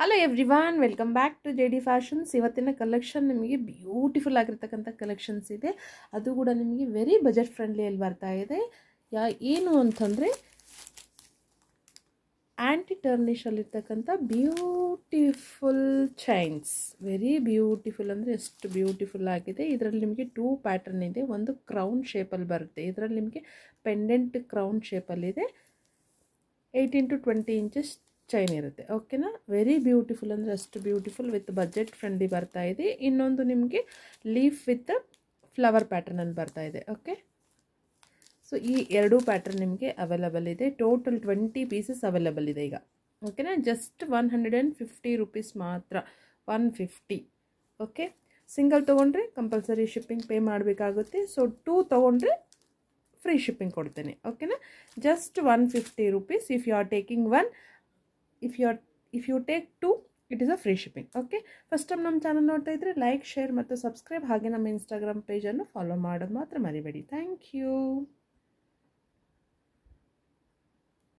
Hello everyone, welcome back to J D Fashions. ಇವತ್ತಿನ collection ನಿಮಗೆ beautiful ಆಗಿರ್ತಕ್ಕಂಥ collections ಇದೆ. ಅದು ಕೂಡ ನಿಮಗೆ ವೆರಿ ಬಜೆಟ್ ಫ್ರೆಂಡ್ಲಿಯಲ್ಲಿ ಬರ್ತಾ ಇದೆ. ಏನು ಅಂತಂದರೆ ಆ್ಯಂಟಿ ಟರ್ನಿಷಲ್ಲಿರ್ತಕ್ಕಂಥ ಬ್ಯೂಟಿಫುಲ್ ಚೈನ್ಸ್. ವೆರಿ ಬ್ಯೂಟಿಫುಲ್ ಅಂದರೆ ಎಷ್ಟು ಬ್ಯೂಟಿಫುಲ್ ಆಗಿದೆ. ಇದರಲ್ಲಿ ನಿಮಗೆ 2 ಪ್ಯಾಟರ್ನ್ ಇದೆ. ಒಂದು ಕ್ರೌನ್ ಶೇಪಲ್ಲಿ ಬರುತ್ತೆ. ಇದರಲ್ಲಿ ನಿಮಗೆ ಪೆಂಡೆಂಟ್ ಕ್ರೌನ್ ಶೇಪಲ್ಲಿದೆ. 18 to 20 ಇಂಚಸ್ ಚೈನ್ ಇರುತ್ತೆ. ಓಕೆನಾ. ವೆರಿ ಬ್ಯೂಟಿಫುಲ್ ಅಂದರೆ ಅಷ್ಟು ಬ್ಯೂಟಿಫುಲ್, ವಿತ್ ಬಜೆಟ್ ಫ್ರೆಂಡ್ಲಿ ಬರ್ತಾ ಇದೆ. ಇನ್ನೊಂದು ನಿಮಗೆ ಲೀಫ್ ವಿತ್ ಫ್ಲವರ್ ಪ್ಯಾಟರ್ನಲ್ಲಿ ಬರ್ತಾ ಇದೆ. ಓಕೆ, ಸೊ ಈ 2 ಪ್ಯಾಟರ್ನ್ ನಿಮಗೆ ಅವೈಲಬಲ್ ಇದೆ. ಟೋಟಲ್ 20 ಪೀಸಸ್ ಅವೈಲಬಲ್ ಇದೆ ಈಗ. ಓಕೆನಾ. ಜಸ್ಟ್ 150 ರುಪೀಸ್ ಮಾತ್ರ, 150. ಓಕೆ, ಸಿಂಗಲ್ ತೊಗೊಂಡ್ರೆ ಕಂಪಲ್ಸರಿ ಶಿಪ್ಪಿಂಗ್ ಪೇ ಮಾಡಬೇಕಾಗುತ್ತೆ. ಸೊ 2 ತೊಗೊಂಡ್ರೆ ಫ್ರೀ ಶಿಪ್ಪಿಂಗ್ ಕೊಡ್ತೇನೆ. ಓಕೆನಾ. Just 150 rupees if you are taking one. If you take 2, it is a free shipping. Okay, first time ನಮ್ಮ ಚಾನಲ್ ನೋಡ್ತಾ ಇದ್ರೆ ಲೈಕ್, ಶೇರ್ ಮತ್ತು ಸಬ್ಸ್ಕ್ರೈಬ್, ಹಾಗೆ ನಮ್ಮ ಇನ್ಸ್ಟಾಗ್ರಾಮ್ ಪೇಜನ್ನು ಫಾಲೋ ಮಾಡೋದು ಮಾತ್ರ ಮರಿಬೇಡಿ. Thank you.